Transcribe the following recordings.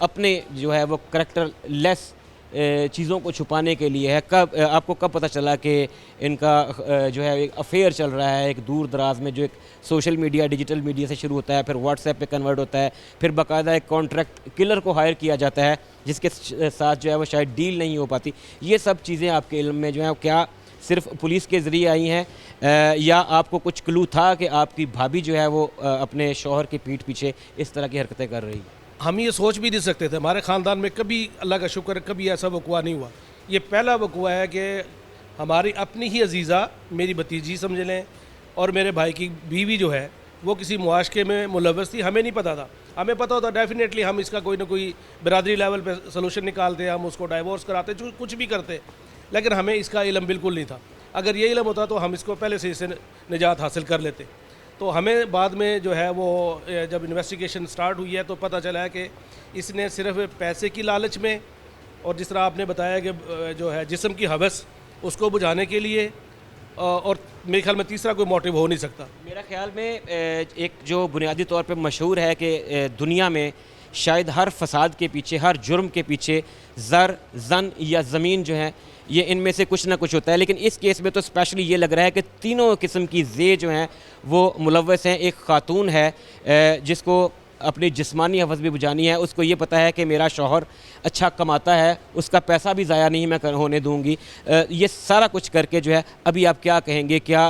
اپنے جو ہے وہ کریکٹر لیس چیزوں کو چھپانے کے لیے ہے. آپ کو کب پتہ چلا کہ ان کا جو ہے ایک افیئر چل رہا ہے ایک دور دراز میں, جو ایک سوشل میڈیا ڈیجیٹل میڈیا سے شروع ہوتا ہے, پھر واٹس ایپ پہ کنورٹ ہوتا ہے, پھر باقاعدہ ایک کانٹریکٹ کلر کو ہائر کیا جاتا ہے جس کے ساتھ جو ہے وہ شاید ڈیل نہیں ہو پاتی. یہ سب چیزیں آپ کے علم میں جو ہیں کیا صرف پولیس کے ذریعے آئی ہیں یا آپ کو کچھ کلو تھا کہ آپ کی بھابھی جو ہے وہ اپنے شوہر کی پیٹھ پیچھے اس طرح کی حرکتیں کر رہی ہے؟ ہم یہ سوچ بھی نہیں سکتے تھے. ہمارے خاندان میں کبھی اللہ کا شکر کبھی ایسا وقوع نہیں ہوا. یہ پہلا وقوع ہے کہ ہماری اپنی ہی عزیزہ, میری بھتیجی سمجھ لیں, اور میرے بھائی کی بیوی جو ہے وہ کسی معاشقے میں ملوث تھی. ہمیں نہیں پتہ تھا. ہمیں پتہ ہوتا ڈیفینیٹلی ہم اس کا کوئی نہ کوئی برادری لیول پہ سلوشن نکالتے, ہم اس کو ڈائیورس کراتے, کچھ بھی کرتے, لیکن ہمیں اس کا علم بالکل نہیں تھا. اگر یہ علم ہوتا تو ہم اس کو پہلے سے اس سے نجات حاصل کر لیتے. تو ہمیں بعد میں جو ہے وہ جب انویسٹیگیشن سٹارٹ ہوئی ہے تو پتہ چلا ہے کہ اس نے صرف پیسے کی لالچ میں, اور جس طرح آپ نے بتایا کہ جو ہے جسم کی ہوس اس کو بجھانے کے لیے, اور میرے خیال میں تیسرا کوئی موٹیو ہو نہیں سکتا. میرا خیال میں ایک جو بنیادی طور پہ مشہور ہے کہ دنیا میں شاید ہر فساد کے پیچھے, ہر جرم کے پیچھے زر, زن یا زمین جو ہیں یہ ان میں سے کچھ نہ کچھ ہوتا ہے. لیکن اس کیس میں تو اسپیشلی یہ لگ رہا ہے کہ تینوں قسم کی زے جو ہیں وہ ملوث ہیں. ایک خاتون ہے جس کو اپنی جسمانی حوث بھی بجھانی ہے, اس کو یہ پتہ ہے کہ میرا شوہر اچھا کماتا ہے, اس کا پیسہ بھی ضائع نہیں میں ہونے دوں گی. یہ سارا کچھ کر کے جو ہے ابھی آپ کیا کہیں گے, کیا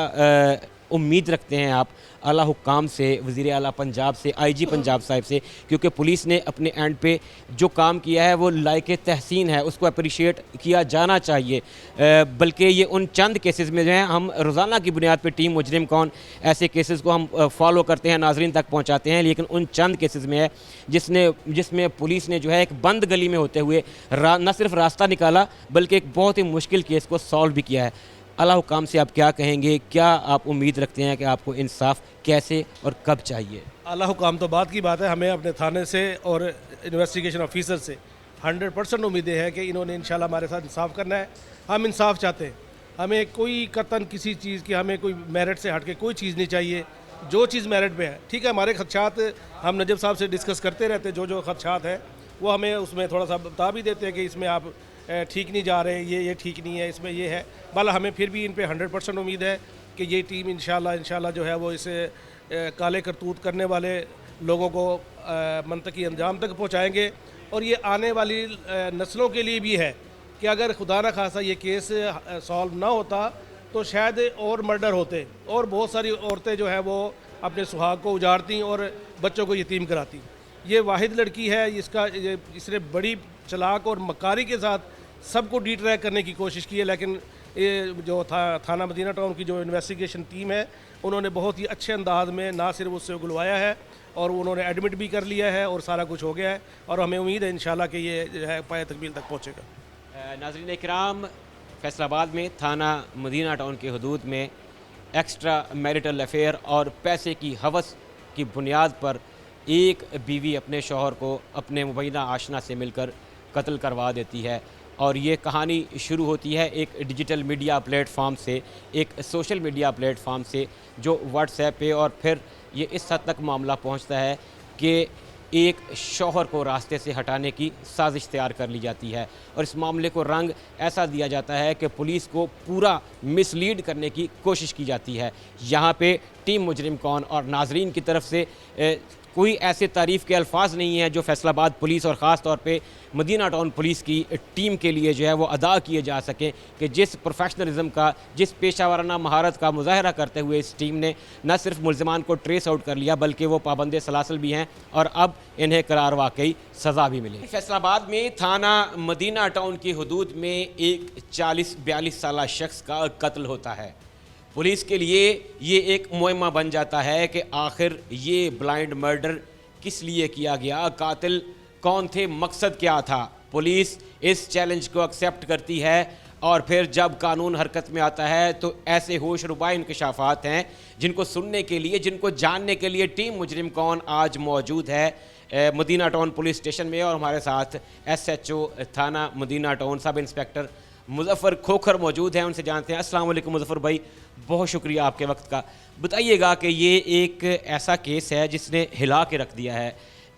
امید رکھتے ہیں آپ اعلیٰ حکام سے, وزیر اعلیٰ پنجاب سے, آئی جی پنجاب صاحب سے, کیونکہ پولیس نے اپنے اینڈ پہ جو کام کیا ہے وہ لائق تحسین ہے, اس کو اپریشیٹ کیا جانا چاہیے. بلکہ یہ ان چند کیسز میں جو ہیں ہم روزانہ کی بنیاد پہ ٹیم مجرم کون ایسے کیسز کو ہم فالو کرتے ہیں, ناظرین تک پہنچاتے ہیں, لیکن ان چند کیسز میں ہے جس میں پولیس نے جو ہے ایک بند گلی میں ہوتے ہوئے نہ صرف راستہ نکالا بلکہ ایک بہت ہی مشکل کیس کو سالو بھی کیا ہے. اعلیٰ حکام سے آپ کیا کہیں گے, کیا آپ امید رکھتے ہیں کہ آپ کو انصاف کیسے اور کب چاہیے؟ اعلیٰ حکام تو بات کی بات ہے, ہمیں اپنے تھانے سے اور انویسٹیگیشن آفیسر سے 100% امیدیں ہے کہ انہوں نے انشاءاللہ ہمارے ساتھ انصاف کرنا ہے. ہم انصاف چاہتے ہیں, ہمیں کوئی قطعاً کسی چیز کی, ہمیں کوئی میرٹ سے ہٹ کے کوئی چیز نہیں چاہیے. جو چیز میرٹ پہ ہے ٹھیک ہے. ہمارے خدشات ہم نجب صاحب سے ڈسکس کرتے رہتے, جو خدشات ہیں وہ ہمیں اس میں تھوڑا سا بتا بھی دیتے ہیں کہ اس میں آپ ٹھیک نہیں جا رہے, یہ ٹھیک نہیں ہے, اس میں یہ ہے. بالا ہمیں پھر بھی ان پہ 100% امید ہے کہ یہ ٹیم انشاءاللہ جو ہے وہ اسے کالے کرتوت کرنے والے لوگوں کو منطقی انجام تک پہنچائیں گے. اور یہ آنے والی نسلوں کے لیے بھی ہے کہ اگر خدا نہ خواستہ یہ کیس سالو نہ ہوتا تو شاید اور مرڈر ہوتے, اور بہت ساری عورتیں جو ہیں وہ اپنے سہاگ کو اجاڑتی اور بچوں کو یتیم کراتی. یہ واحد لڑکی ہے, اس نے بڑی چلاک اور مکاری کے ساتھ سب کو ڈی ٹریک کرنے کی کوشش کی ہے. لیکن یہ جو تھانہ مدینہ ٹاؤن کی جو انویسٹیگیشن ٹیم ہے انہوں نے بہت ہی اچھے انداز میں نہ صرف اس سے اگلوایا ہے اور انہوں نے ایڈمٹ بھی کر لیا ہے اور سارا کچھ ہو گیا ہے, اور ہمیں امید ہے انشاءاللہ کہ یہ جو ہے پائے تکمیل تک پہنچے گا. ناظرین اکرام, فیصل آباد میں تھانہ مدینہ ٹاؤن کی حدود میں ایکسٹرا میریٹل افیئر اور پیسے کی ہوس کی بنیاد پر ایک بیوی اپنے شوہر کو اپنے مبینہ آشنا سے مل کر قتل کروا دیتی ہے. اور یہ کہانی شروع ہوتی ہے ایک ڈیجیٹل میڈیا پلیٹ فارم سے, ایک سوشل میڈیا پلیٹ فارم سے جو واٹس ایپ پہ, اور پھر یہ اس حد تک معاملہ پہنچتا ہے کہ ایک شوہر کو راستے سے ہٹانے کی سازش تیار کر لی جاتی ہے. اور اس معاملے کو رنگ ایسا دیا جاتا ہے کہ پولیس کو پورا مس لیڈ کرنے کی کوشش کی جاتی ہے. یہاں پہ ٹیم مجرم کون اور ناظرین کی طرف سے کوئی ایسے تعریف کے الفاظ نہیں ہیں جو فیصل آباد پولیس اور خاص طور پہ مدینہ ٹاؤن پولیس کی ٹیم کے لیے جو ہے وہ ادا کیے جا سکیں, کہ جس پروفیشنلزم کا, جس پیشہ ورانہ مہارت کا مظاہرہ کرتے ہوئے اس ٹیم نے نہ صرف ملزمان کو ٹریس آؤٹ کر لیا بلکہ وہ پابند سلاسل بھی ہیں اور اب انہیں قرار واقعی سزا بھی ملی. فیصل آباد میں تھانہ مدینہ ٹاؤن کی حدود میں ایک 40-42 سالہ شخص کا قتل ہوتا ہے. پولیس کے لیے یہ ایک معمہ بن جاتا ہے کہ آخر یہ بلائنڈ مرڈر کس لیے کیا گیا, قاتل کون تھے, مقصد کیا تھا. پولیس اس چیلنج کو ایکسیپٹ کرتی ہے اور پھر جب قانون حرکت میں آتا ہے تو ایسے ہوش ربا انکشافات ہیں جن کو سننے کے لیے, جن کو جاننے کے لیے ٹیم مجرم کون آج موجود ہے مدینہ ٹاؤن پولیس اسٹیشن میں. اور ہمارے ساتھ SHO تھانہ Madina town sub inspector Muzaffar Khokhar موجود ہیں, ان سے جانتے ہیں. السلام علیکم مظفر بھائی, بہت شکریہ آپ کے وقت کا. بتائیے گا کہ یہ ایک ایسا کیس ہے جس نے ہلا کے رکھ دیا ہے,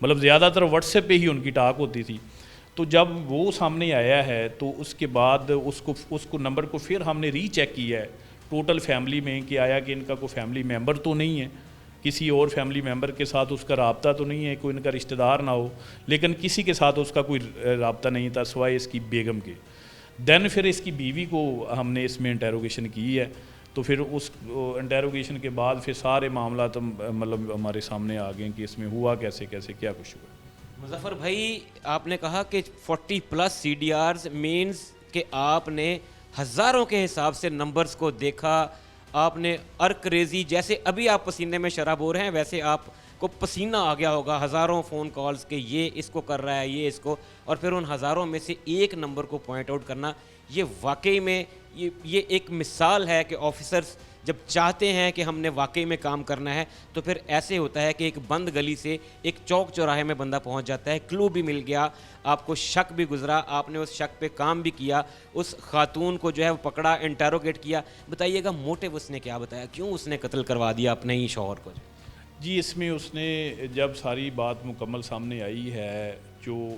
مطلب زیادہ تر واٹس ایپ پہ ہی ان کی ٹاک ہوتی تھی. تو جب وہ سامنے آیا ہے تو اس کے بعد اس کو نمبر کو پھر ہم نے ری چیک کیا ہے ٹوٹل فیملی میں کہ آیا کہ ان کا کوئی فیملی ممبر تو نہیں ہے, کسی اور فیملی ممبر کے ساتھ اس کا رابطہ تو نہیں ہے, کوئی ان کا رشتہ دار نہ ہو, لیکن کسی کے ساتھ اس کا کوئی رابطہ نہیں تھا سوائے اس کی بیگم کے. دین پھر اس کی بیوی کو ہم نے اس میں انٹیروگیشن کی ہے. تو پھر اس انٹیروگیشن کے بعد پھر سارے معاملات مطلب ہمارے سامنے آ گئے کہ اس میں ہوا کیسے کیا کچھ ہوا. مظفر بھائی, آپ نے کہا کہ 40+ CDRs مینز کہ آپ نے ہزاروں کے حساب سے نمبرز کو دیکھا, آپ نے ارک ریزی, جیسے ابھی آپ پسینے میں شراب ہو رہے ہیں ویسے آپ کو پسینہ آ گیا ہوگا ہزاروں فون کالز کہ یہ اس کو کر رہا ہے, یہ اس کو, اور پھر ان ہزاروں میں سے ایک نمبر کو پوائنٹ آؤٹ کرنا. یہ واقعی میں یہ ایک مثال ہے کہ آفیسرز جب چاہتے ہیں کہ ہم نے واقعی میں کام کرنا ہے تو پھر ایسے ہوتا ہے کہ ایک بند گلی سے ایک چوک چوراہے میں بندہ پہنچ جاتا ہے, کلو بھی مل گیا, آپ کو شک بھی گزرا, آپ نے اس شک پہ کام بھی کیا, اس خاتون کو جو ہے وہ پکڑا, انٹیروگیٹ کیا. بتائیے گا موٹیو اس نے کیا بتایا, کیوں اس نے قتل کروا دیا اپنے ہی شوہر کو؟ جی اس میں اس نے جب ساری بات مکمل سامنے آئی ہے, جو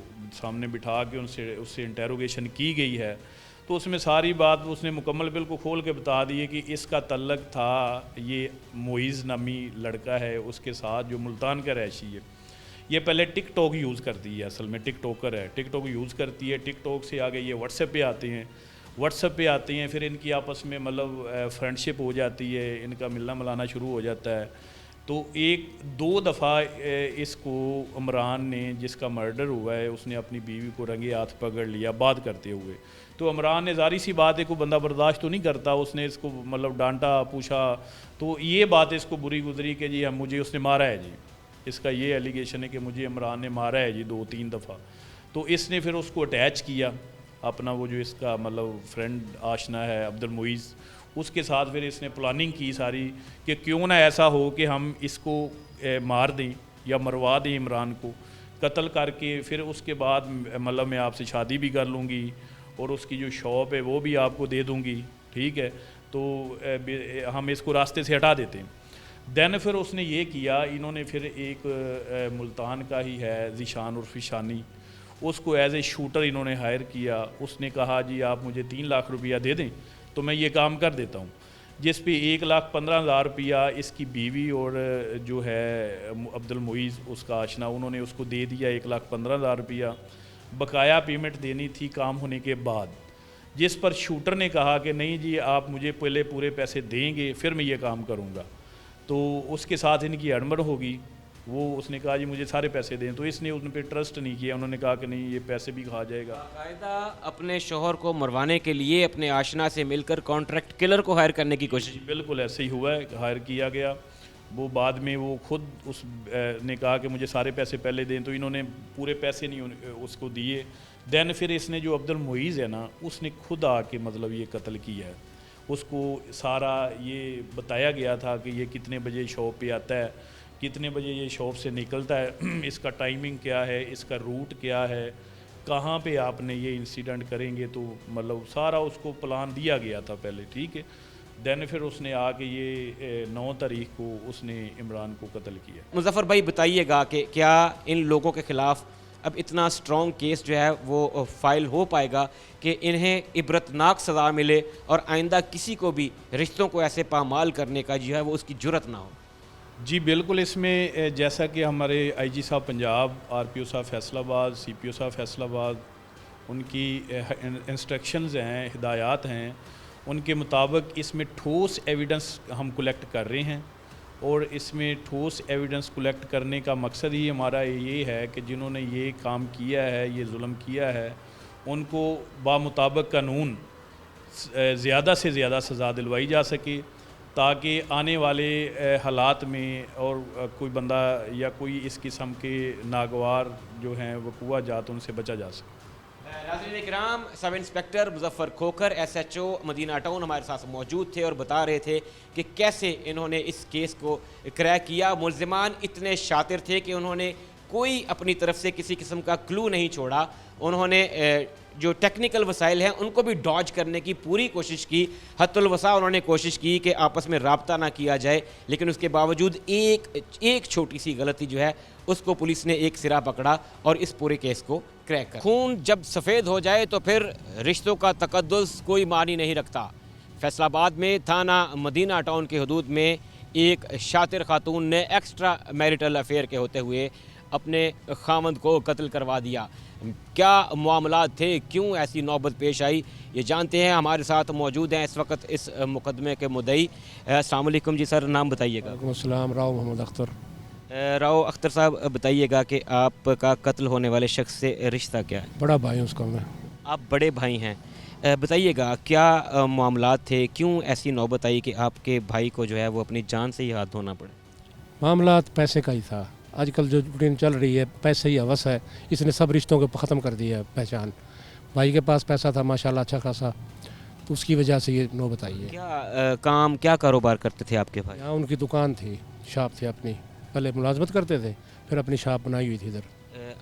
سامنے بٹھا کے اس سے انٹیروگیشن کی گئی ہے, تو اس میں ساری بات اس نے مکمل بالکل کھول کے بتا دی ہے کہ اس کا تعلق تھا یہ معیز نامی لڑکا ہے اس کے ساتھ جو ملتان کا رہائشی ہے. یہ پہلے ٹک ٹاک یوز کرتی ہے, اصل میں ٹک ٹاکر ہے, ٹک ٹاک یوز کرتی ہے. ٹک ٹاک سے آگے یہ واٹس ایپ پہ آتے ہیں, پھر ان کی آپس میں مطلب فرینڈ شپ ہو جاتی ہے, ان کا ملنا ملانا شروع ہو جاتا ہے. تو 1-2 دفعہ اس کو عمران نے, جس کا مرڈر ہوا ہے, اس نے اپنی بیوی کو رنگے ہاتھ پکڑ لیا بات کرتے ہوئے. تو عمران نے ظاہری سی بات ہے کوئی بندہ برداشت تو نہیں کرتا, اس نے اس کو مطلب ڈانٹا پوچھا, تو یہ بات اس کو بری گزری کہ جی مجھے اس نے مارا ہے, جی اس کا یہ ایلیگیشن ہے کہ مجھے عمران نے مارا ہے جی 2-3 دفعہ. تو اس نے پھر اس کو اٹیچ کیا اپنا, وہ جو اس کا مطلب فرینڈ آشنا ہے عبد المعیز, اس کے ساتھ پھر اس نے پلاننگ کی ساری کہ کیوں نہ ایسا ہو کہ ہم اس کو مار دیں یا مروا دیں عمران کو, قتل کر کے پھر اس کے بعد مطلب میں آپ سے شادی بھی کر لوں گی اور اس کی جو شاپ ہے وہ بھی آپ کو دے دوں گی, ٹھیک ہے, تو ہم اس کو راستے سے ہٹا دیتے ہیں. دین پھر اس نے یہ کیا, انہوں نے پھر ایک ملتان کا ہی ہے ذیشان عرف شانی, اس کو ایز اے شوٹر انہوں نے ہائر کیا. اس نے کہا جی آپ مجھے 3 لاکھ روپیہ دے دیں تو میں یہ کام کر دیتا ہوں, جس پہ 1,15,000 روپیہ اس کی بیوی اور جو ہے عبد المعیز اس کا آشنا, انہوں نے اس کو دے دیا 1,15,000 روپیہ. بقایا پیمنٹ دینی تھی کام ہونے کے بعد, جس پر شوٹر نے کہا کہ نہیں جی آپ مجھے پہلے پورے پیسے دیں گے پھر میں یہ کام کروں گا. تو اس کے ساتھ ان کی اڑمڑ ہوگی, وہ اس نے کہا جی مجھے سارے پیسے دیں, تو اس نے ان پہ ٹرسٹ نہیں کیا, انہوں نے کہا کہ نہیں یہ پیسے بھی کھا جائے گا. باقاعدہ اپنے شوہر کو مروانے کے لیے اپنے آشنا سے مل کر کانٹریکٹ کلر کو ہائر کرنے کی کوشش. بالکل ایسے ہی ہوا ہے, ہائر کیا گیا. وہ بعد میں وہ خود اس نے کہا کہ مجھے سارے پیسے پہلے دیں, تو انہوں نے پورے پیسے نہیں اس کو دیے. دین پھر اس نے جو عبد المعیز ہے نا, اس نے خود آ کے مطلب یہ قتل کیا ہے. اس کو سارا یہ بتایا گیا تھا کہ یہ کتنے بجے شاپ پہ آتا ہے, کتنے بجے یہ شاپ سے نکلتا ہے, اس کا ٹائمنگ کیا ہے, اس کا روٹ کیا ہے, کہاں پہ آپ نے یہ انسیڈنٹ کریں گے, تو مطلب سارا اس کو پلان دیا گیا تھا پہلے, ٹھیک ہے. دین پھر اس نے آ کے یہ 9 تاریخ کو اس نے عمران کو قتل کیا. مظفر بھائی بتائیے گا کہ کیا ان لوگوں کے خلاف اب اتنا سٹرونگ کیس جو ہے وہ فائل ہو پائے گا کہ انہیں عبرتناک سزا ملے اور آئندہ کسی کو بھی رشتوں کو ایسے پامال کرنے کا جو ہے وہ اس کی جرت نہ ہو؟ جی بالکل, اس میں جیسا کہ ہمارے آئی جی صاحب پنجاب, آر پی او صاحب فیصل آباد, سی پی او صاحب فیصل آباد, ان کی انسٹرکشنز ہیں, ہدایات ہیں, ان کے مطابق اس میں ٹھوس ایویڈنس ہم کلیکٹ کر رہے ہیں. اور اس میں ٹھوس ایویڈنس کلیکٹ کرنے کا مقصد ہی ہمارا یہ ہے کہ جنہوں نے یہ کام کیا ہے, یہ ظلم کیا ہے, ان کو بامطابق قانون زیادہ سے زیادہ سزا دلوائی جا سکے, تاکہ آنے والے حالات میں اور کوئی بندہ یا کوئی اس قسم کے ناگوار جو ہیں وقوع جات ان سے بچا جا سکے. ناظرین کرام, sub inspector Muzaffar Khokhar S H O Madina town ہمارے ساتھ موجود تھے اور بتا رہے تھے کہ کیسے انہوں نے اس کیس کو کریک کیا. ملزمان اتنے شاطر تھے کہ انہوں نے کوئی اپنی طرف سے کسی قسم کا کلو نہیں چھوڑا. انہوں نے جو ٹیکنیکل وسائل ہیں ان کو بھی ڈاج کرنے کی پوری کوشش کی، حد الوسع انہوں نے کوشش کی کہ آپس میں رابطہ نہ کیا جائے، لیکن اس کے باوجود ایک چھوٹی سی غلطی جو ہے اس کو پولیس نے ایک سرا پکڑا اور اس پورے کیس کو کریک کر خون جب سفید ہو جائے تو پھر رشتوں کا تقدس کوئی معنی نہیں رکھتا۔ فیصل آباد میں تھانہ مدینہ ٹاؤن کے حدود میں ایک شاطر خاتون نے ایکسٹرا میریٹل افیئر کے ہوتے ہوئے اپنے خامند کو قتل کروا دیا۔ کیا معاملات تھے، کیوں ایسی نوبت پیش آئی، یہ جانتے ہیں۔ ہمارے ساتھ موجود ہیں اس وقت اس مقدمے کے مدعی۔ السلام علیکم جی سر، نام بتائیے گا۔ وعلیکم السلام، راؤ محمد اختر۔ راؤ اختر صاحب بتائیے گا کہ آپ کا قتل ہونے والے شخص سے رشتہ کیا ہے؟ بڑا بھائی ہوں اس کا میں۔ آپ بڑے بھائی ہیں، بتائیے گا کیا معاملات تھے، کیوں ایسی نوبت آئی کہ آپ کے بھائی کو جو ہے وہ اپنی جان سے ہی ہاتھ دھونا پڑے؟ معاملات پیسے کا ہی تھا۔ آج کل جو روٹین چل رہی ہے پیسے ہی ہوس ہے، اس نے سب رشتوں کو ختم کر دیا ہے پہچان۔ بھائی کے پاس پیسہ تھا ماشاءاللہ اچھا خاصا، تو اس کی وجہ سے یہ نوبت آئی ہے۔ کیا کاروبار کرتے تھے آپ کے بھائی؟ یہاں ان کی دکان تھی، شاپ تھی اپنی، پہلے ملازمت کرتے تھے، پھر اپنی شاپ بنائی ہوئی تھی ادھر۔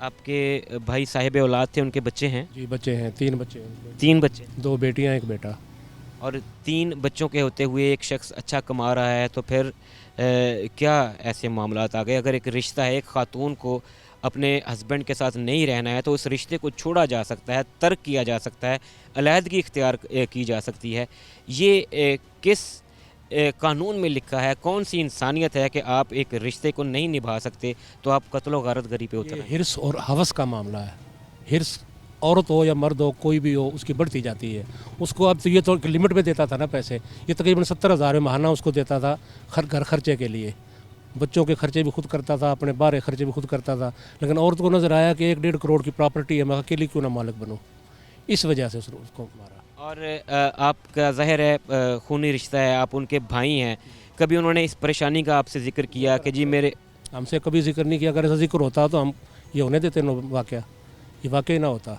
آپ کے بھائی صاحب اولاد تھے، ان کے بچے ہیں؟ جی بچے ہیں، 3 بچے ہیں، 3 بچے، 2 بیٹیاں 1 بیٹا۔ اور 3 بچوں کے ہوتے ہوئے ایک شخص اچھا کما رہا ہے، تو پھر کیا ایسے معاملات آ گئے؟ اگر ایک رشتہ ہے، ایک خاتون کو اپنے ہسبینڈ کے ساتھ نہیں رہنا ہے تو اس رشتے کو چھوڑا جا سکتا ہے، ترک کیا جا سکتا ہے، علیحدگی اختیار کی جا سکتی ہے۔ یہ کس قانون میں لکھا ہے؟ کون سی انسانیت ہے کہ آپ ایک رشتے کو نہیں نبھا سکتے تو آپ قتل و غارت گری پہ اتر یہ ہیں؟ ہرس اور ہوس کا معاملہ ہے۔ ہرس عورت ہو یا مرد ہو، کوئی بھی ہو، اس کی بڑھتی جاتی ہے۔ اس کو اب تو یہ تو لمٹ میں دیتا تھا نا پیسے، یہ تقریباً 70,000 ماہانہ اس کو دیتا تھا گھر خرچے کے لیے۔ بچوں کے خرچے بھی خود کرتا تھا، اپنے باہر خرچے بھی خود کرتا تھا، لیکن عورت کو نظر آیا کہ 1-1.5 کروڑ کی پراپرٹی ہے، میں اکیلی کیوں نہ مالک بنوں، اس وجہ سے اس کو مارا۔ اور آپ کا ظاہر ہے خونی رشتہ ہے، آپ ان کے بھائی ہیں، کبھی انہوں نے اس پریشانی کا آپ سے ذکر کیا کہ جی میرے؟ ہم سے کبھی ذکر نہیں کیا، اگر ایسا ذکر ہوتا تو ہم یہ ہونے دیتے واقعہ، یہ واقعہ نہ ہوتا۔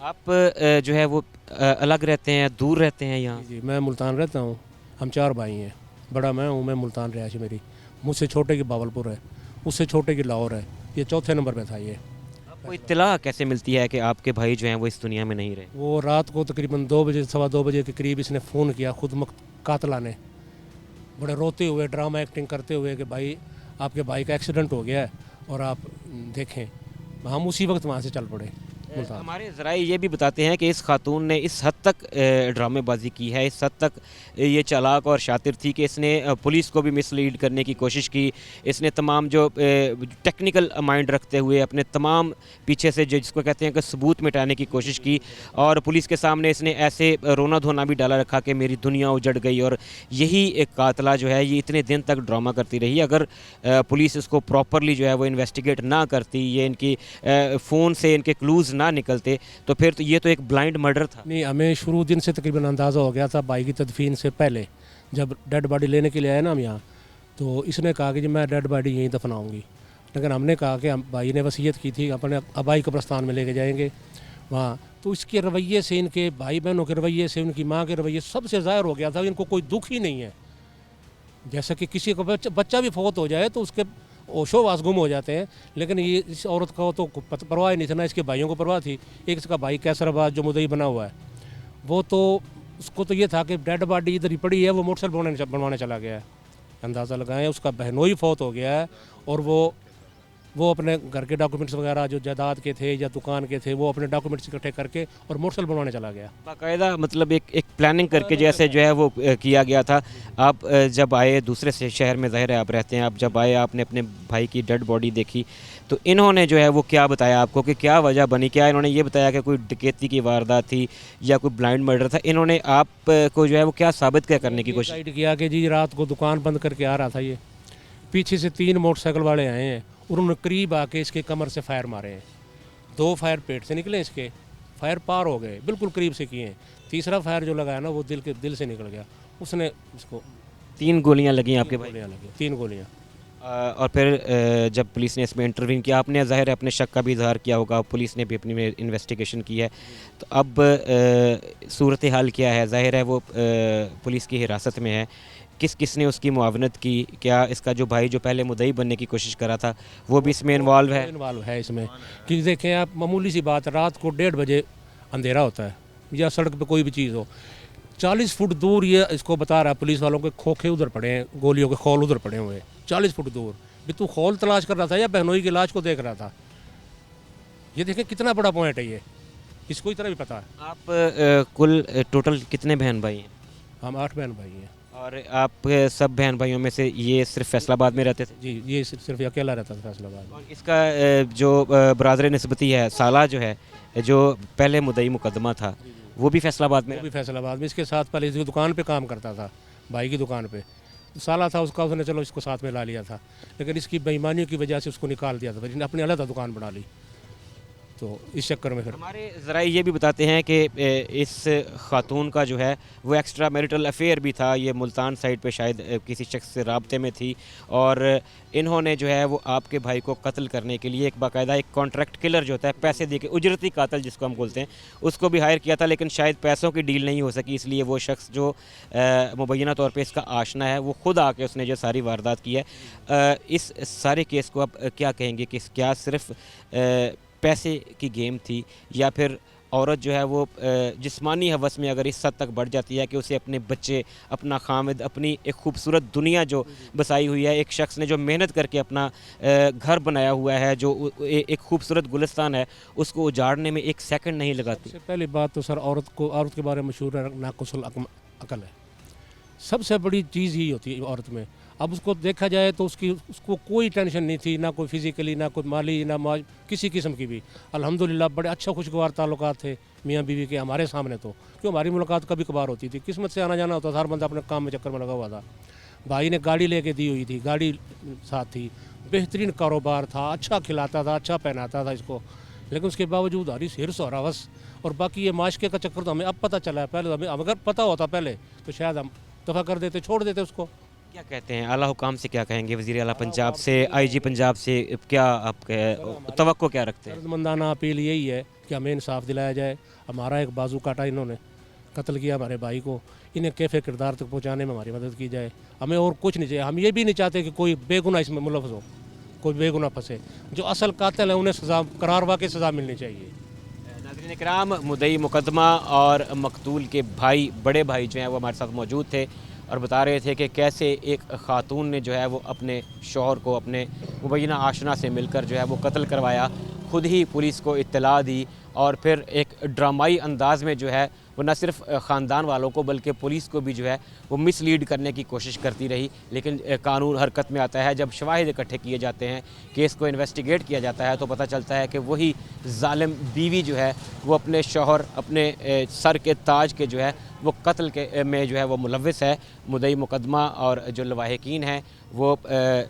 آپ جو ہے وہ الگ رہتے ہیں، دور رہتے ہیں یہاں؟ جی میں ملتان رہتا ہوں، ہم 4 بھائی ہیں، بڑا میں ہوں، میں ملتان رہائش میری، مجھ سے چھوٹے کی باولپور ہے، اس سے چھوٹے کی لاہور ہے، یہ 4تھے نمبر پہ تھا۔ یہ آپ کو اطلاع کیسے ملتی ہے کہ آپ کے بھائی جو ہیں وہ اس دنیا میں نہیں رہے؟ وہ رات کو تقریباً 2 بجے 2:15 بجے کے قریب اس نے فون کیا، خود قاتلہ نے، بڑے روتے ہوئے ڈرامہ ایکٹنگ کرتے ہوئے کہ بھائی آپ کے بھائی کا ایکسیڈنٹ ہو گیا ہے اور آپ دیکھیں۔ ہم اسی وقت وہاں سے چل پڑے ملتان۔ ہمارے ذرائع یہ بھی بتاتے ہیں کہ اس خاتون نے اس حد تک ڈرامے بازی کی ہے، اس حد تک یہ چالاک اور شاطر تھی کہ اس نے پولیس کو بھی مس لیڈ کرنے کی کوشش کی۔ اس نے تمام جو ٹیکنیکل مائنڈ رکھتے ہوئے اپنے تمام پیچھے سے جس کو کہتے ہیں کہ ثبوت مٹانے کی کوشش کی، اور پولیس کے سامنے اس نے ایسے رونا دھونا بھی ڈالا رکھا کہ میری دنیا اجڑ گئی، اور یہی ایک قاتلہ جو ہے یہ اتنے دن تک ڈرامہ کرتی رہی۔ اگر پولیس اس کو پراپرلی جو ہے وہ انویسٹیگیٹ نہ کرتی، یہ ان کی فون سے ان کے کلوز نہ نکلتے، تو پھر تو یہ تو ایک بلائنڈ مرڈر تھا۔ نہیں، ہمیں شروع دن سے تقریباً اندازہ ہو گیا تھا بھائی کی تدفین سے پہلے، جب ڈیڈ باڈی لینے کے لیے آئے نا ہم یہاں، تو اس نے کہا کہ جی میں ڈیڈ باڈی یہیں دفناؤں گی، لیکن ہم نے کہا کہ بھائی نے وصیت کی تھی اپنے آبائی قبرستان میں لے کے جائیں گے وہاں، تو اس کے رویے سے، ان کے بھائی بہنوں کے رویے سے، ان کی ماں کے رویے سب سے ظاہر ہو گیا تھا کہ ان کو کوئی دکھ ہی نہیں ہے۔ جیسا کہ کسی کو بچہ بھی فوت ہو جائے تو اس کے اوشو واس گم ہو جاتے ہیں، لیکن یہ اس عورت کو تو پرواہ نہیں تھا، نہ اس کے بھائیوں کو پرواہ تھی۔ ایک اس کا بھائی کیسر آباد جو مدعی بنا ہوا ہے، وہ تو اس کو تو یہ تھا کہ ڈیڈ باڈی ادھر ہی پڑی ہے، وہ موٹر سائیکل بنوانے چلا گیا ہے۔ اندازہ لگائیں اس کا بہنوئی فوت ہو گیا ہے، اور وہ اپنے گھر کے ڈاکومنٹس وغیرہ جو جائیداد کے تھے یا دکان کے تھے وہ اپنے ڈاکومنٹس اکٹھے کر کے اور موٹر سائیکل بنوانے چلا گیا۔ باقاعدہ مطلب ایک پلاننگ کر کے جیسے جو ہے وہ کیا گیا تھا۔ آپ جب آئے دوسرے سے شہر میں، ظاہر ہے آپ رہتے ہیں، آپ جب آئے آپ نے اپنے بھائی کی ڈیڈ باڈی دیکھی تو انہوں نے جو ہے وہ کیا بتایا آپ کو کہ کیا وجہ بنی؟ کیا انہوں نے یہ بتایا کہ کوئی ڈکیتی کی واردات تھی یا کوئی بلائنڈ مرڈر تھا؟ انہوں نے آپ کو جو ہے وہ کیا ثابت کرنے کی کوشش؟ گائیڈ کیا کہ جی رات کو دکان بند کر کے آ رہا تھا، یہ پیچھے سے 3 موٹر سائیکل والے آئے ہیں اور انہوں نے قریب آ کے اس کے کمر سے فائر مارے ہیں۔ 2 فائر پیٹ سے نکلے، اس کے فائر پار ہو گئے، بالکل قریب سے کیے ہیں۔ تیسرا فائر جو لگایا نا وہ دل سے نکل گیا، اس نے اس کو 3 گولیاں لگیں آپ کے بھائی؟ گولیاں لگی، 3 گولیاں۔ اور پھر جب پولیس نے اس میں انٹروین کیا، آپ نے ظاہر ہے اپنے شک کا بھی اظہار کیا ہوگا، پولیس نے بھی اپنی انویسٹیگیشن کی ہے، تو اب صورتحال کیا ہے؟ ظاہر ہے وہ پولیس کی حراست میں ہے، کس کس نے اس کی معاونت کی؟ کیا اس کا جو بھائی جو پہلے مدعی بننے کی کوشش کر رہا تھا وہ بھی اس میں انوالو ہے؟ انوالو ہے اس میں، کہ دیکھیں آپ معمولی سی بات، رات کو 1:30 بجے اندھیرا ہوتا ہے یا سڑک پہ کوئی بھی چیز ہو، 40 فٹ دور یہ اس کو بتا رہا ہے پولیس والوں کے کھوکھے ادھر پڑے ہیں، گولیوں کے خول ادھر پڑے ہوئے ہیں 40 فٹ دور، بھی تو خول تلاش کر رہا تھا یا بہنوئی کی لاش کو دیکھ رہا تھا؟ یہ دیکھیں کتنا بڑا پوائنٹ ہے، یہ اس کو اتنا بھی پتا ہے۔ آپ کل ٹوٹل کتنے بہن بھائی ہیں؟ ہم 8 بہن بھائی ہیں اور آپ سب بہن بھائیوں میں سے یہ صرف فیصل آباد میں رہتے تھے؟ جی، یہ صرف اکیلا رہتا تھا فیصل آباد میں۔ اور اس کا جو برادر نسبتی ہے سالہ جو ہے، جو پہلے مدعی مقدمہ تھا، وہ بھی فیصل آباد میں؟ وہ بھی فیصل آباد میں، اس کے ساتھ پہلے اس کی دکان پہ کام کرتا تھا، بھائی کی دکان پہ سالہ تھا اس کا، اس نے چلو اس کو ساتھ میں لا لیا تھا، لیکن اس کی بےایمانیوں کی وجہ سے اس کو نکال دیا تھا، پھر اس نے اپنی علیحدہ دکان بنا لی، تو اس چکر میں پھر ہمارے ذرائع یہ بھی بتاتے ہیں کہ اس خاتون کا جو ہے وہ ایکسٹرا میریٹل افیئر بھی تھا، یہ ملتان سائڈ پہ شاید کسی شخص سے رابطے میں تھی، اور انہوں نے جو ہے وہ آپ کے بھائی کو قتل کرنے کے لیے ایک باقاعدہ ایک کانٹریکٹ کلر جو ہوتا ہے، پیسے دے کے اجرتی قاتل جس کو ہم بولتے ہیں، اس کو بھی ہائر کیا تھا، لیکن شاید پیسوں کی ڈیل نہیں ہو سکی، اس لیے وہ شخص جو مبینہ طور پہ اس کا آشنا ہے وہ خود آ کے اس نے جو ساری واردات کی ہے۔ اس سارے کیس کو اب کیا کہیں گے کہ کیا صرف پیسے کی گیم تھی، یا پھر عورت جو ہے وہ جسمانی ہوس میں اگر اس حد تک بڑھ جاتی ہے کہ اسے اپنے بچے، اپنا خامد، اپنی ایک خوبصورت دنیا جو بسائی ہوئی ہے، ایک شخص نے جو محنت کر کے اپنا گھر بنایا ہوا ہے، جو ایک خوبصورت گلستان ہے، اس کو اجاڑنے میں ایک سیکنڈ نہیں لگاتی؟ سب سے پہلی بات تو سر عورت کے بارے میں مشہور ہے ناقص العقل ہے، سب سے بڑی چیز ہی ہوتی ہے عورت میں۔ اب اس کو دیکھا جائے تو اس کو کوئی ٹینشن نہیں تھی، نہ کوئی فزیکلی، نہ کوئی مالی، نہ کسی قسم کی بھی، الحمدللہ بڑے اچھا خوشگوار تعلقات تھے میاں بیوی کے ہمارے سامنے، تو کیوں ہماری ملاقات کبھی کبھار ہوتی تھی، قسمت سے آنا جانا ہوتا تھا، ہر بندہ اپنے کام میں چکر میں لگا ہوا تھا۔ بھائی نے گاڑی لے کے دی ہوئی تھی، گاڑی ساتھ تھی، بہترین کاروبار تھا، اچھا کھلاتا تھا، اچھا پہناتا تھا اس کو، لیکن اس کے باوجود حرص اور ہوس اور باقی یہ معاشقے کا چکر تو ہمیں اب پتہ چلا ہے، پہلے ہمیں اگر پتہ ہوتا پہلے تو شاید ہم دفع کر دیتے، چھوڑ دیتے اس کو۔ کیا کہتے ہیں اعلیٰ حکام سے، کیا کہیں گے وزیر اعلیٰ پنجاب سے، آئی جی پنجاب سے، کیا آپ توقع کیا رکھتے ہیں؟ مندانہ اپیل یہی ہے کہ ہمیں انصاف دلایا جائے، ہمارا ایک بازو کاٹا انہوں نے، قتل کیا ہمارے بھائی کو، انہیں کیفے کردار تک پہنچانے میں ہماری مدد کی جائے، ہمیں اور کچھ نہیں چاہیے، ہم یہ بھی نہیں چاہتے کہ کوئی بے گناہ اس میں ملوث ہو، کوئی بے گناہ پھنسے، جو اصل قاتل ہیں انہیں سزا قرار واقعی سزا ملنی چاہیے۔ ناظرین اکرام، مدعی مقدمہ اور مقتول کے بھائی، بڑے بھائی جو ہیں وہ ہمارے ساتھ موجود تھے اور بتا رہے تھے کہ کیسے ایک خاتون نے جو ہے وہ اپنے شوہر کو اپنے مبینہ آشنا سے مل کر جو ہے وہ قتل کروایا، خود ہی پولیس کو اطلاع دی، اور پھر ایک ڈرامائی انداز میں جو ہے وہ نہ صرف خاندان والوں کو بلکہ پولیس کو بھی جو ہے وہ مس لیڈ کرنے کی کوشش کرتی رہی، لیکن قانون حرکت میں آتا ہے، جب شواہد اکٹھے کیے جاتے ہیں، کیس کو انویسٹیگیٹ کیا جاتا ہے، تو پتہ چلتا ہے کہ وہی ظالم بیوی جو ہے وہ اپنے شوہر، اپنے سر کے تاج کے جو ہے وہ قتل کے میں جو ہے وہ ملوث ہے۔ مدعی مقدمہ اور جو لواحقین ہیں وہ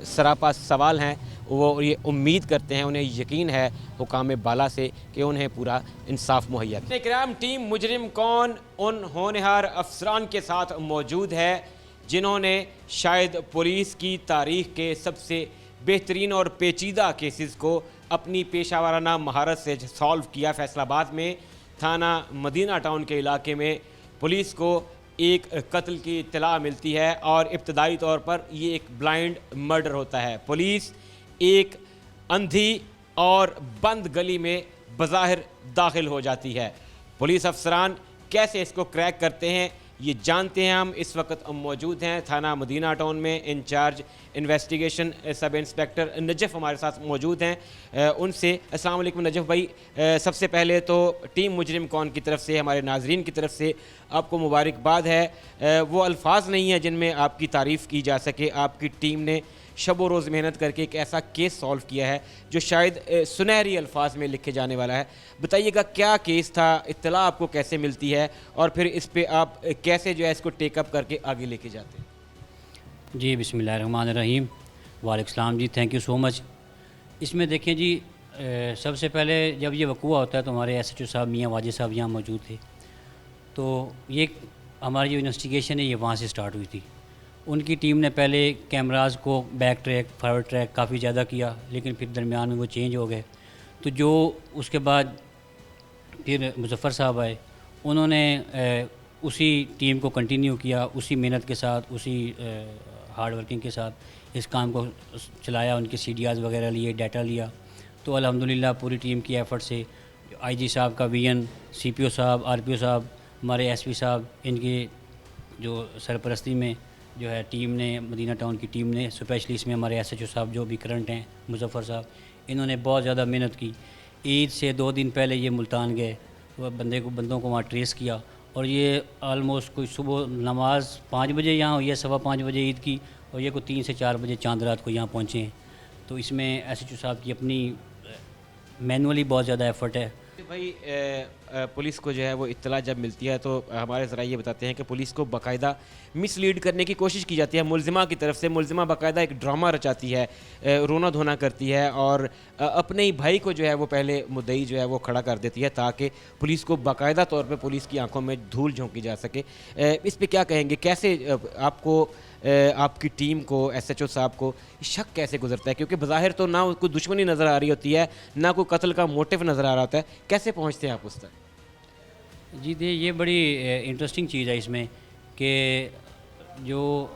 سراپا سوال ہیں، وہ یہ امید کرتے ہیں، انہیں یقین ہے حکام بالا سے کہ انہیں پورا انصاف مہیا کیا۔ اکرام، ٹیم مجرم کون ان ہونہار افسران کے ساتھ موجود ہے جنہوں نے شاید پولیس کی تاریخ کے سب سے بہترین اور پیچیدہ کیسز کو اپنی پیشہ ورانہ مہارت سے سالو کیا۔ فیصل آباد میں تھانہ مدینہ ٹاؤن کے علاقے میں پولیس کو ایک قتل کی اطلاع ملتی ہے اور ابتدائی طور پر یہ ایک بلائنڈ مرڈر ہوتا ہے۔ پولیس ایک اندھی اور بند گلی میں بظاہر داخل ہو جاتی ہے۔ پولیس افسران کیسے اس کو کریک کرتے ہیں یہ جانتے ہیں ہم۔ اس وقت موجود ہیں تھانہ مدینہ ٹاؤن میں in charge investigation sub inspector Najaf ہمارے ساتھ موجود ہیں، ان سے السلام علیکم نجف بھائی۔ سب سے پہلے تو ٹیم مجرم کون کی طرف سے، ہمارے ناظرین کی طرف سے آپ کو مبارکباد ہے۔ وہ الفاظ نہیں ہیں جن میں آپ کی تعریف کی جا سکے، آپ کی ٹیم نے شب و روز محنت کر کے ایک ایسا کیس سالو کیا ہے جو شاید سنہری الفاظ میں لکھے جانے والا ہے۔ بتائیے گا کیا کیس تھا، اطلاع آپ کو کیسے ملتی ہے، اور پھر اس پہ آپ کیسے جو ہے اس کو ٹیک اپ کر کے آگے لے کے جاتے ہیں؟ جی بسم اللہ الرحمن الرحیم، وعلیکم السلام جی، تھینک یو سو مچ۔ اس میں دیکھیں جی، سب سے پہلے جب یہ وقوع ہوتا ہے تو ہمارے ایس ایچ او صاحب میاں واجد صاحب یہاں موجود تھے، تو یہ ہماری جو انویسٹیگیشن ہے یہ وہاں سے سٹارٹ ہوئی تھی۔ ان کی ٹیم نے پہلے کیمراز کو بیک ٹریک، فارورڈ ٹریک کافی زیادہ کیا، لیکن پھر درمیان میں وہ چینج ہو گئے، تو جو اس کے بعد پھر مظفر صاحب آئے، انہوں نے اسی ٹیم کو کنٹینیو کیا، اسی محنت کے ساتھ، اسی ہارڈ ورکنگ کے ساتھ اس کام کو چلایا، ان کے CDRs وغیرہ لیے، ڈیٹا لیا، تو الحمدللہ پوری ٹیم کی ایفرٹ سے IG صاحب کا VN، CPO صاحب، RPO صاحب، ہمارے SP صاحب، ان کی جو سرپرستی میں جو ہے ٹیم نے، مدینہ ٹاؤن کی ٹیم نے، اسپیشلی اس میں ہمارے SHO صاحب جو بھی کرنٹ ہیں، مظفر صاحب، انہوں نے بہت زیادہ محنت کی۔ عید سے 2 دن پہلے یہ ملتان گئے، وہ بندوں کو وہاں ٹریس کیا، اور یہ آلموسٹ کوئی صبح نماز 5 بجے یہاں ہوئی ہے، 5:15 بجے عید کی، اور یہ کوئی 3 سے 4 بجے چاند رات کو یہاں پہنچے ہیں۔ تو اس میں SHO صاحب کی اپنی مینولی بہت زیادہ ایفرٹ ہے۔ بھائی پولیس کو جو ہے وہ اطلاع جب ملتی ہے تو ہمارے ذرائع یہ بتاتے ہیں کہ پولیس کو باقاعدہ مس لیڈ کرنے کی کوشش کی جاتی ہے ملزمہ کی طرف سے۔ ملزمہ باقاعدہ ایک ڈرامہ رچاتی ہے، رونا دھونا کرتی ہے، اور اپنے ہی بھائی کو جو ہے وہ پہلے مدعی جو ہے وہ کھڑا کر دیتی ہے تاکہ پولیس کو باقاعدہ طور پہ پولیس کی آنکھوں میں دھول جھونکی جا سکے۔ اس پہ کیا کہیں گے؟ کیسے آپ کو، آپ کی ٹیم کو، SHO صاحب کو شک کیسے گزرتا ہے؟ کیونکہ بظاہر تو نہ کوئی دشمنی نظر آ رہی ہوتی ہے، نہ کوئی قتل کا موٹیو نظر آ رہا ہوتا ہے، کیسے پہنچتے ہیں آپ اس تک؟ جی یہ بڑی انٹرسٹنگ چیز ہے اس میں کہ جو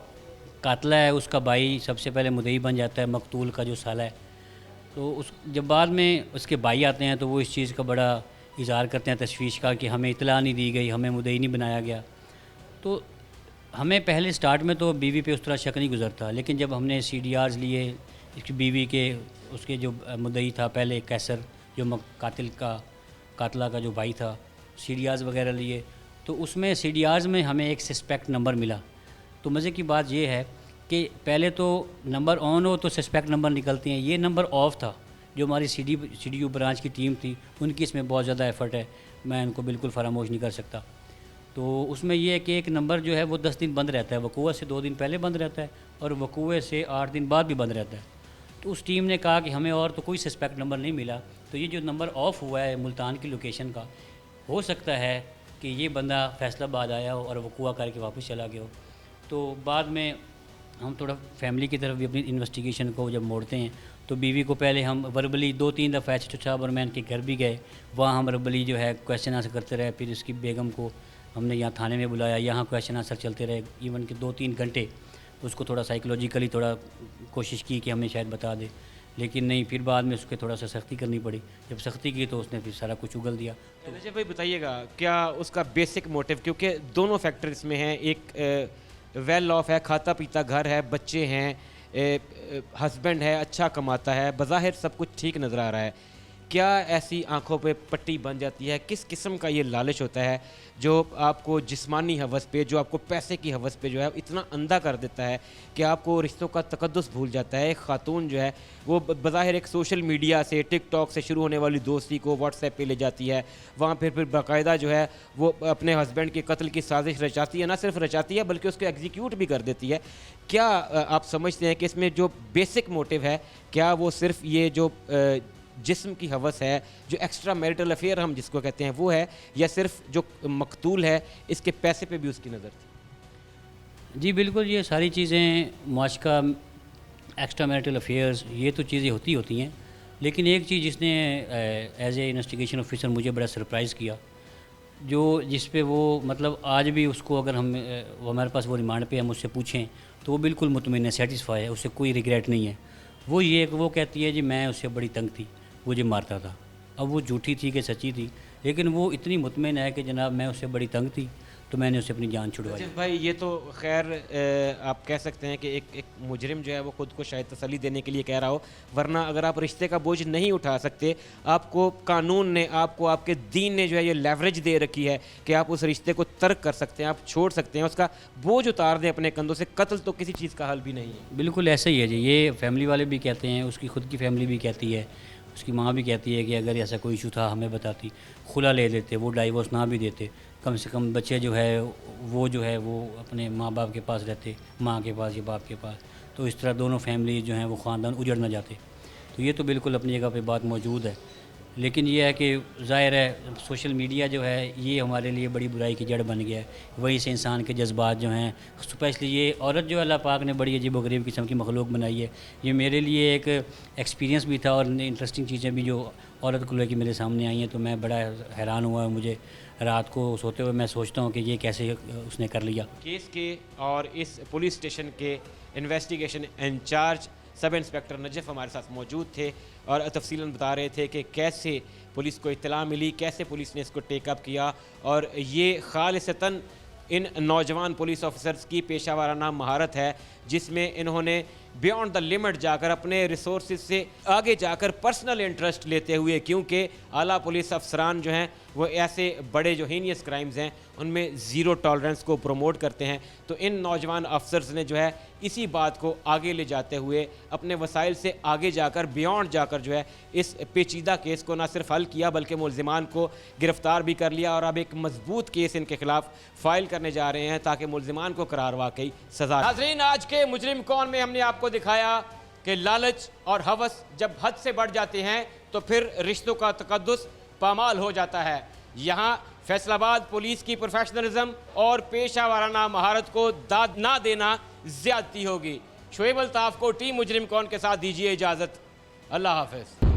قاتلہ ہے اس کا بھائی سب سے پہلے مدعی بن جاتا ہے، مقتول کا جو سالہ ہے، تو جب بعد میں اس کے بھائی آتے ہیں تو وہ اس چیز کا بڑا اظہار کرتے ہیں تشویش کا کہ ہمیں اطلاع نہیں دی گئی، ہمیں مدعی نہیں بنایا گیا۔ تو ہمیں پہلے سٹارٹ میں تو بیوی پہ اس طرح شک نہیں گزرتا، لیکن جب ہم نے CDRs لیے اس کی بیوی کے، اس کے جو مدعی تھا پہلے کیسر، جو قاتلہ کا جو بھائی تھا، CDRs وغیرہ لیے، تو اس میں CDRs میں ہمیں ایک سسپیکٹ نمبر ملا۔ تو مزے کی بات یہ ہے کہ پہلے تو نمبر آن ہو تو سسپیکٹ نمبر نکلتے ہیں، یہ نمبر آف تھا۔ جو ہماری CDU برانچ کی ٹیم تھی ان کی اس میں بہت زیادہ ایفرٹ ہے، میں ان کو بالکل فراموش نہیں کر سکتا۔ تو اس میں یہ ہے کہ ایک نمبر جو ہے وہ 10 دن بند رہتا ہے، وقوع سے 2 دن پہلے بند رہتا ہے اور وقوع سے 8 دن بعد بھی بند رہتا ہے۔ تو اس ٹیم نے کہا کہ ہمیں اور تو کوئی سسپیکٹ نمبر نہیں ملا، تو یہ جو نمبر آف ہوا ہے ملتان کی لوکیشن کا، ہو سکتا ہے کہ یہ بندہ فیصل آباد آیا ہو اور وقوع کر کے واپس چلا گیا ہو۔ تو بعد میں ہم تھوڑا فیملی کی طرف بھی اپنی انویسٹیگیشن کو جب موڑتے ہیں تو بیوی کو پہلے ہم وربلی 2-3 دفعہ SHO صاحب اور میں ان کے گھر بھی گئے، وہاں ہم وربلی جو ہے کویشچن آنسر کرتے رہے، پھر اس کی بیگم کو ہم نے یہاں تھانے میں بلایا، یہاں کویشچن آنسر چلتے رہے، ایون کہ 2-3 گھنٹے اس کو تھوڑا سائیکولوجیکلی تھوڑا کوشش کی کہ ہمیں شاید بتا دے، لیکن نہیں، پھر بعد میں اس کے تھوڑا سا سختی کرنی پڑی، جب سختی کی تو اس نے پھر سارا کچھ اگل دیا۔ نجیب بھائی بتائیے گا کیا اس کا بیسک موٹیو، کیونکہ دونوں فیکٹر اس میں ہیں، ایک ویل آف ہے، کھاتا پیتا گھر ہے، بچے ہیں، ہسبینڈ ہے، اچھا کماتا ہے، بظاہر سب کچھ ٹھیک نظر آ رہا ہے، کیا ایسی آنکھوں پہ پٹی بن جاتی ہے؟ کس قسم کا یہ لالچ ہوتا ہے جو آپ کو جسمانی حوث پہ، جو آپ کو پیسے کی حوث پہ جو ہے اتنا اندھا کر دیتا ہے کہ آپ کو رشتوں کا تقدس بھول جاتا ہے؟ ایک خاتون جو ہے وہ بظاہر ایک سوشل میڈیا سے، ٹک ٹاک سے شروع ہونے والی دوستی کو واٹس ایپ پہ لے جاتی ہے، وہاں پھر باقاعدہ جو ہے وہ اپنے ہسبینڈ کے قتل کی سازش رچاتی ہے، نہ صرف رچاتی ہے بلکہ اس کو ایگزیکیوٹ بھی کر دیتی ہے۔ کیا آپ سمجھتے ہیں کہ اس میں جو بیسک موٹیو ہے، کیا وہ صرف یہ جو جسم کی حوث ہے، جو ایکسٹرا میریٹل افیئر ہم جس کو کہتے ہیں وہ ہے، یا صرف جو مقتول ہے اس کے پیسے پہ بھی اس کی نظر تھی؟ جی بالکل، یہ ساری چیزیں معاشقہ، ایکسٹرا میریٹل افیئرز، یہ تو چیزیں ہوتی ہیں، لیکن ایک چیز جس نے ایز اے انویسٹیگیشن آفیسر مجھے بڑا سرپرائز کیا، جس پہ وہ مطلب آج بھی اس کو اگر وہ ہمارے پاس وہ ریمانڈ پہ ہم اس سے پوچھیں تو وہ بالکل مطمئن ہے، سیٹسفائی ہے، اس سے کوئی ریگریٹ نہیں ہے۔ وہ یہ کہ وہ کہتی ہے جی میں اس سے بڑی تنگ تھی، مجھے مارتا تھا۔ اب وہ جھوٹی تھی کہ سچی تھی، لیکن وہ اتنی مطمئن ہے کہ جناب میں اس سے بڑی تنگ تھی تو میں نے اسے اپنی جان چھڑوائی۔ بھائی یہ تو خیر آپ کہہ سکتے ہیں کہ ایک مجرم جو ہے وہ خود کو شاید تسلی دینے کے لیے کہہ رہا ہو، ورنہ اگر آپ رشتے کا بوجھ نہیں اٹھا سکتے، آپ کو قانون نے، آپ کو آپ کے دین نے جو ہے یہ لیوریج دے رکھی ہے کہ آپ اس رشتے کو ترک کر سکتے ہیں، آپ چھوڑ سکتے ہیں، اس کا بوجھ اتار دیں اپنے کندھوں سے۔ قتل تو کسی چیز کا حل بھی نہیں ہے۔ بالکل ایسا ہی ہے جی، یہ فیملی والے بھی کہتے ہیں، اس کی خود کی فیملی بھی کہتی ہے، اس کی ماں بھی کہتی ہے کہ اگر ایسا کوئی ایشو تھا ہمیں بتاتی، خلا لے لیتے، وہ ڈائیورس نہ بھی دیتے، کم سے کم بچے جو ہے وہ اپنے ماں باپ کے پاس رہتے، ماں کے پاس یا باپ کے پاس، تو اس طرح دونوں فیملی جو ہیں وہ خاندان اجڑ نہ جاتے۔ تو یہ تو بالکل اپنی جگہ پہ بات موجود ہے، لیکن یہ ہے کہ ظاہر ہے سوشل میڈیا جو ہے یہ ہمارے لیے بڑی برائی کی جڑ بن گیا ہے. وہی سے انسان کے جذبات جو ہیں, اسپیشلی یہ عورت جو اللہ پاک نے بڑی عجیب و غریب قسم کی مخلوق بنائی ہے, یہ میرے لیے ایک ایکسپیرینس بھی تھا اور انٹرسٹنگ چیزیں بھی جو عورت کو لے کے میرے سامنے آئی ہیں, تو میں بڑا حیران ہوا. مجھے رات کو سوتے ہوئے میں سوچتا ہوں کہ یہ کیسے اس نے کر لیا. کیس کے اور اس پولیس اسٹیشن کے investigation in charge sub inspector Najaf ہمارے ساتھ موجود تھے اور تفصیلاً بتا رہے تھے کہ کیسے پولیس کو اطلاع ملی, کیسے پولیس نے اس کو ٹیک اپ کیا, اور یہ خالصتاً ان نوجوان پولیس آفیسرز کی پیشہ ورانہ مہارت ہے جس میں انہوں نے بیونڈ دا لمٹ جا کر اپنے ریسورسز سے آگے جا کر پرسنل انٹرسٹ لیتے ہوئے, کیونکہ اعلیٰ پولیس افسران جو ہیں وہ ایسے بڑے جو ہینیس کرائمز ہیں ان میں زیرو ٹالرنس کو پروموٹ کرتے ہیں. تو ان نوجوان افسرز نے جو ہے اسی بات کو آگے لے جاتے ہوئے اپنے وسائل سے آگے جا کر بیونڈ جا کر جو ہے اس پیچیدہ کیس کو نہ صرف حل کیا بلکہ ملزمان کو گرفتار بھی کر لیا, اور اب ایک مضبوط کیس ان کے خلاف فائل کرنے جا رہے ہیں تاکہ ملزمان کو قرار واقعی سزا. ناظرین, آج کے مجرم کون میں ہم نے آپ کو دکھایا کہ لالچ اور ہوس جب حد سے بڑھ جاتے ہیں تو پھر رشتوں کا تقدس پامال ہو جاتا ہے. یہاں فیصل آباد پولیس کی پروفیشنلزم اور پیشہ ورانہ مہارت کو داد نہ دینا زیادتی ہوگی. شعیب الطاف کو ٹیم مجرم کون کے ساتھ دیجیے اجازت. اللہ حافظ.